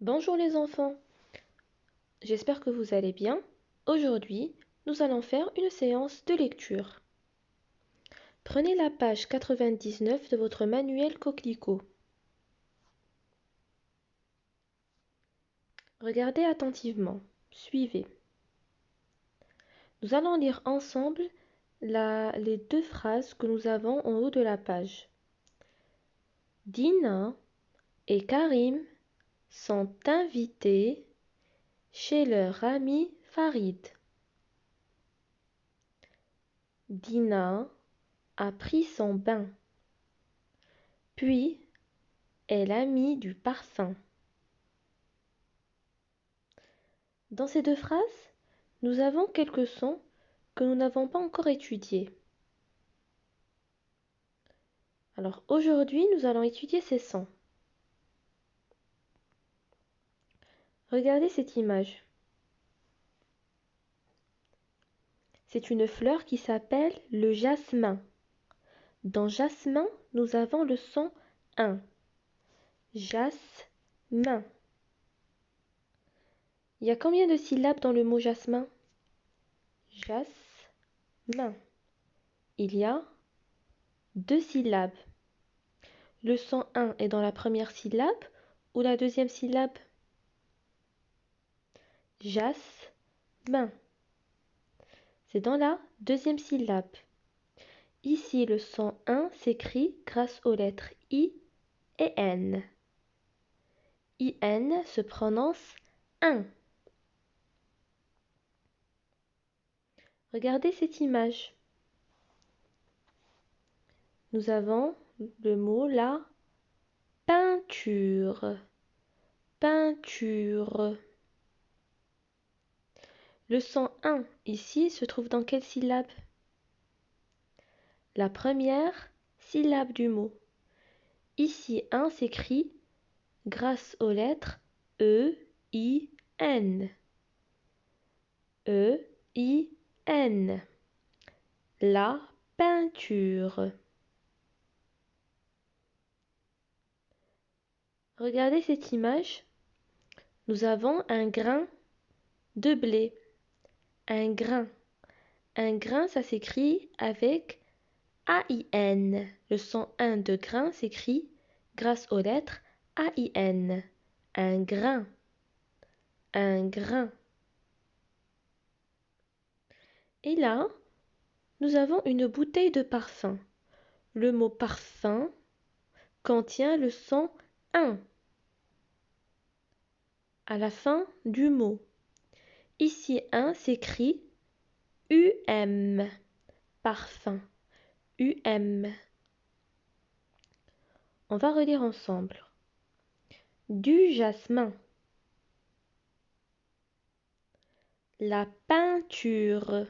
Bonjour les enfants, j'espère que vous allez bien. Aujourd'hui, nous allons faire une séance de lecture. Prenez la page 99 de votre manuel Coquelicot. Regardez attentivement, suivez. Nous allons lire ensemble les deux phrases que nous avons en haut de la page. Dina et Karim sont invités chez leur ami Farid. Dina a pris son bain, puis elle a mis du parfum. Dans ces deux phrases, nous avons quelques sons que nous n'avons pas encore étudiés. Alors aujourd'hui, nous allons étudier ces sons. Regardez cette image. C'est une fleur qui s'appelle le jasmin. Dans jasmin, nous avons le son 1. Jasmin. Il y a combien de syllabes dans le mot jasmin? Jasmin. Il y a 2 syllabes. Le son 1 est dans la première syllabe ou la deuxième syllabe? Jasmin. C'est dans la deuxième syllabe. Ici, le son 1 s'écrit grâce aux lettres I et N. IN se prononce 1. Regardez cette image. Nous avons le mot la peinture. Peinture. Le son 1 ici se trouve dans quelle syllabe? La première syllabe du mot. Ici 1 s'écrit grâce aux lettres E, I, N. E, I, N. La peinture. Regardez cette image. Nous avons un grain de blé. Un grain. Un grain, ça s'écrit avec A-I-N. Le son 1 de grain s'écrit grâce aux lettres A-I-N. Un grain. Un grain. Et là, nous avons une bouteille de parfum. Le mot parfum contient le son 1 à la fin du mot. Ici 1 s'écrit UM. Parfum. UM. On va relire ensemble. Du jasmin. La peinture.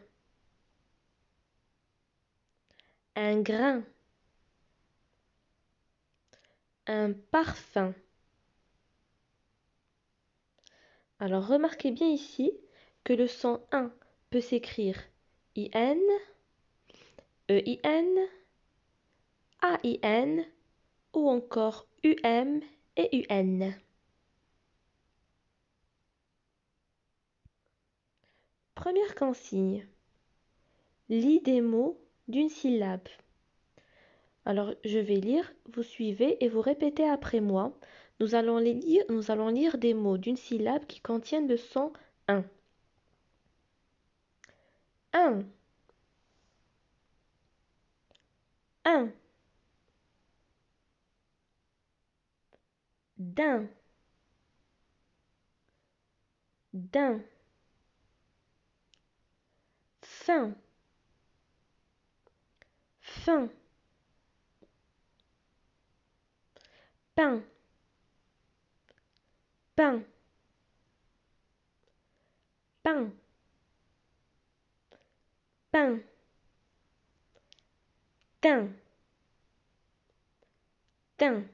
Un grain. Un parfum. Alors remarquez bien ici que le son 1 peut s'écrire IN, EIN, AIN ou encore UM et UN. Première consigne. Lis des mots d'une syllabe. Alors je vais lire, vous suivez et vous répétez après moi. Nous allons lire des mots d'une syllabe qui contiennent le son 1. 1. 1. D'un. D'un. Fin. Fin. Pain. Pain. Pain. Pain. Teint. Teint.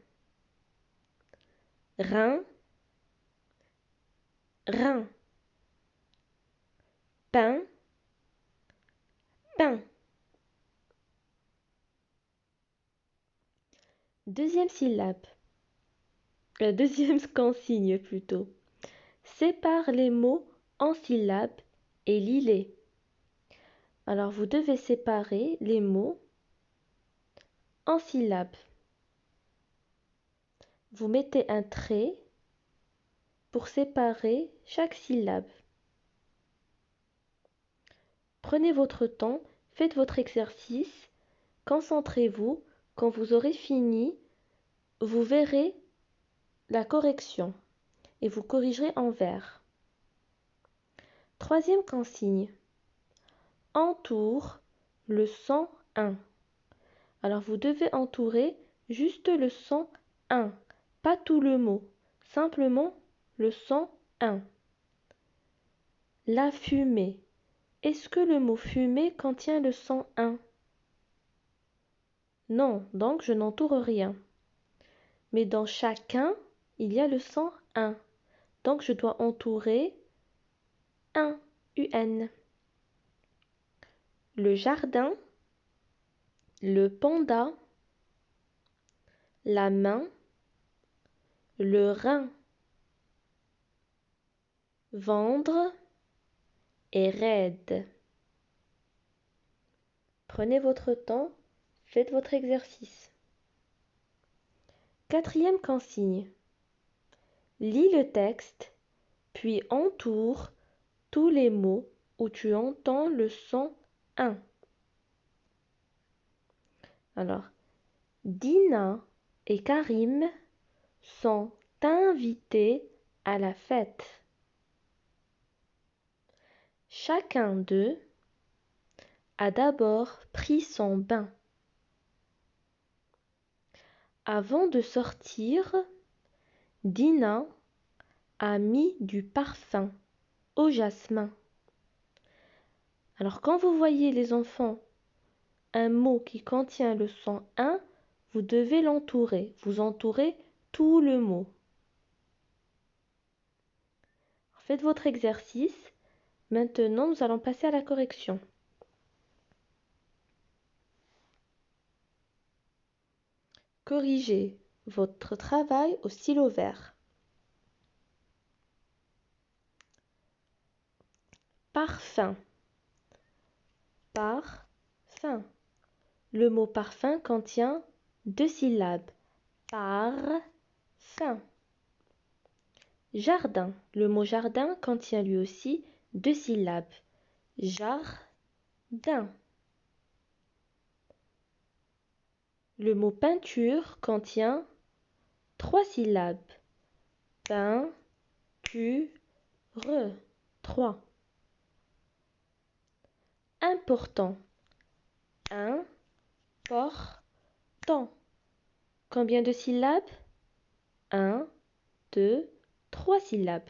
Rein. Rein. Pain. Pain. Deuxième syllabe. La deuxième consigne plutôt. Sépare les mots en syllabes et lis-les. Alors vous devez séparer les mots en syllabes. Vous mettez un trait pour séparer chaque syllabe. Prenez votre temps, faites votre exercice, concentrez-vous. Quand vous aurez fini, vous verrez la correction et vous corrigerez en vert. Troisième consigne. Entoure le son 1. Alors vous devez entourer juste le son 1, pas tout le mot, simplement le son 1. La fumée. Est-ce que le mot fumée contient le son 1? Non, donc je n'entoure rien. Mais dans chacun, il y a le son 1. Donc je dois entourer 1, UN. Le jardin, le panda, la main, le rein. Vendre et raide. Prenez votre temps, faites votre exercice. Quatrième consigne. Lis le texte, puis entoure tous les mots où tu entends le son 1. Alors, Dina et Karim sont invités à la fête. Chacun d'eux a d'abord pris son bain. Avant de sortir, Dina a mis du parfum au jasmin. Alors quand vous voyez les enfants un mot qui contient le son 1, vous devez l'entourer. Vous entourez tout le mot. Faites votre exercice. Maintenant, nous allons passer à la correction. Corrigez votre travail au stylo vert. Parfum. Parfum. Le mot parfum contient 2 syllabes. Parfum. Jardin. Le mot jardin contient lui aussi 2 syllabes. Jardin. Le mot peinture contient 3 syllabes. Peinture. 3. Important. Important. Combien de syllabes? 1, 2, 3 syllabes.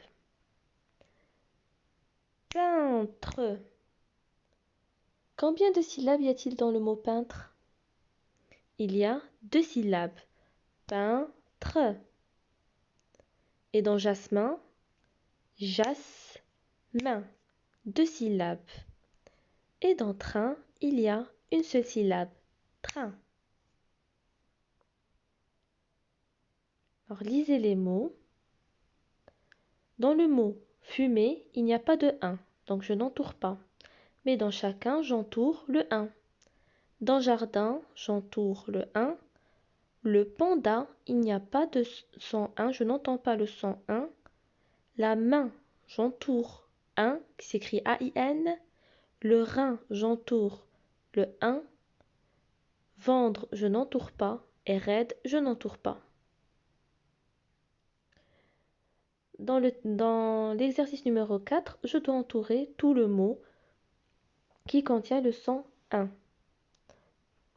Peintre. Combien de syllabes y a-t-il dans le mot peintre? Il y a 2 syllabes. Peintre. Et dans jasmin, jasmin. 2 syllabes. Et dans train, il y a une seule syllabe. Train. Alors lisez les mots. Dans le mot fumer, il n'y a pas de 1, donc je n'entoure pas. Mais dans chacun, j'entoure le 1. Dans jardin, j'entoure le 1. Le panda, il n'y a pas de son 1, je n'entends pas le son 1. La main, j'entoure 1, qui s'écrit A-I-N. Le rein, j'entoure le 1. Vendre, je n'entoure pas. Et raide, je n'entoure pas. Dans l'exercice numéro 4, je dois entourer tout le mot qui contient le son 1.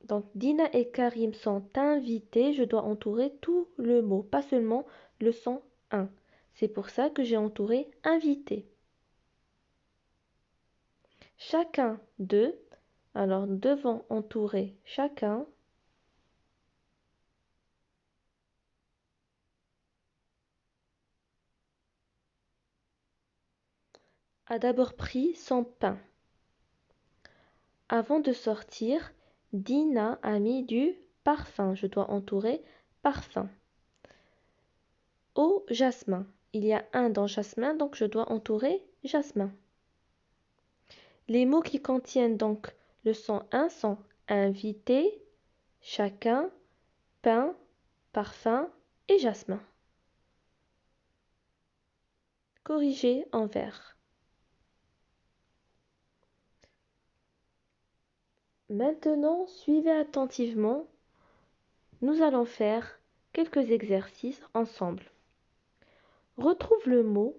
Donc Dina et Karim sont invités, je dois entourer tout le mot, pas seulement le son 1. C'est pour ça que j'ai entouré invité. Chacun d'eux, alors nous devons entourer chacun. A d'abord pris son pain. Avant de sortir, Dina a mis du parfum. Je dois entourer parfum. mot jasmin. Il y a un dans jasmin, donc je dois entourer jasmin. Les mots qui contiennent donc le son 1 sont invité, chacun, pain, parfum et jasmin. Corrigé en vert. Maintenant, suivez attentivement. Nous allons faire quelques exercices ensemble. Retrouve le mot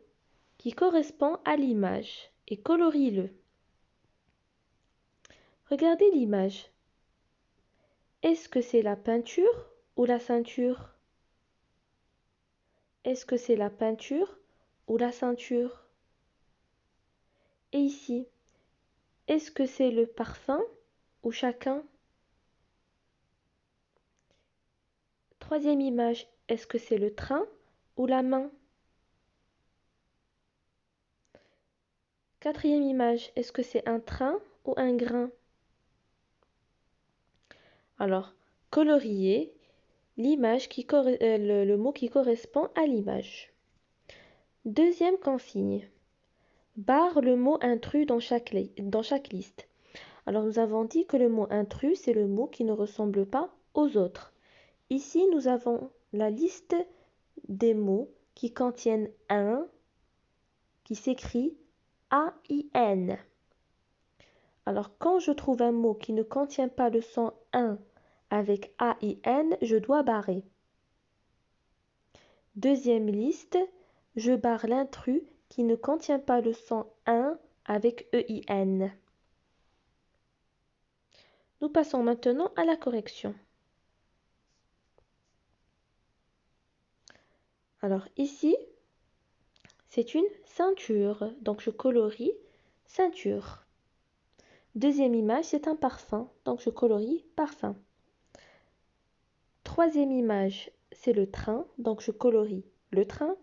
qui correspond à l'image et colorie-le. Regardez l'image. Est-ce que c'est la peinture ou la ceinture? Est-ce que c'est la peinture ou la ceinture? Et ici, est-ce que c'est le parfum ou chacun? Troisième image, est-ce que c'est le train ou la main? Quatrième image, est-ce que c'est un train ou un grain? Alors, colorier l'image le mot qui correspond à l'image. Deuxième consigne. Barre le mot intrus dans chaque liste. Alors nous avons dit que le mot intrus, c'est le mot qui ne ressemble pas aux autres. Ici, nous avons la liste des mots qui contiennent un, qui s'écrit A-I-N. Alors quand je trouve un mot qui ne contient pas le son un avec A-I-N, je dois barrer. Deuxième liste, je barre l'intrus qui ne contient pas le son un avec E-I-N. Nous passons maintenant à la correction. Alors ici, c'est une ceinture, donc je colorie ceinture. Deuxième image, c'est un parfum, donc je colorie parfum. Troisième image, c'est le train, donc je colorie le train.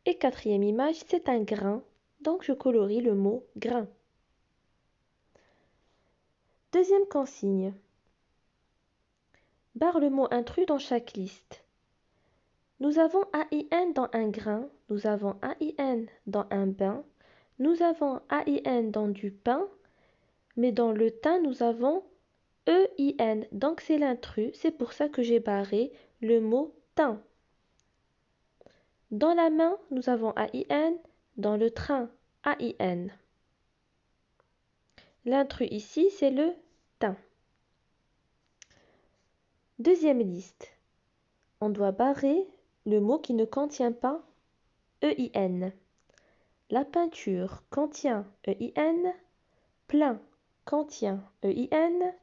Et quatrième image, c'est un grain, donc je colorie le mot grain. Deuxième consigne. Barre le mot intrus dans chaque liste. Nous avons AIN dans un grain, nous avons AIN dans un bain, nous avons AIN dans du pain, mais dans le thym, nous avons EIN, donc c'est l'intrus, c'est pour ça que j'ai barré le mot thym. Dans la main, nous avons AIN, dans le train, AIN. L'intrus ici, c'est le thym. Deuxième liste. On doit barrer le mot qui ne contient pas EIN. La peinture contient EIN, plein contient EIN,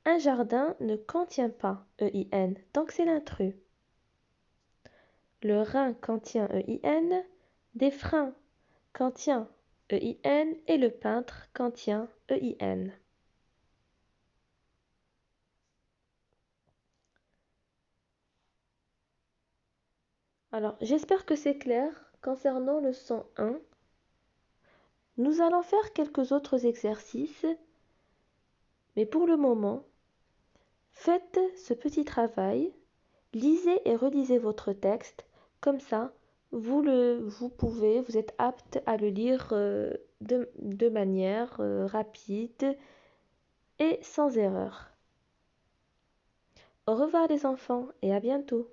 un jardin ne contient pas EIN, donc c'est l'intrus. Le rein contient EIN, des freins contient EIN et le peintre contient EIN. Alors, j'espère que c'est clair concernant le son 1. Nous allons faire quelques autres exercices, mais pour le moment, faites ce petit travail, lisez et relisez votre texte, comme ça, vous êtes apte à le lire de manière rapide et sans erreur. Au revoir les enfants et à bientôt.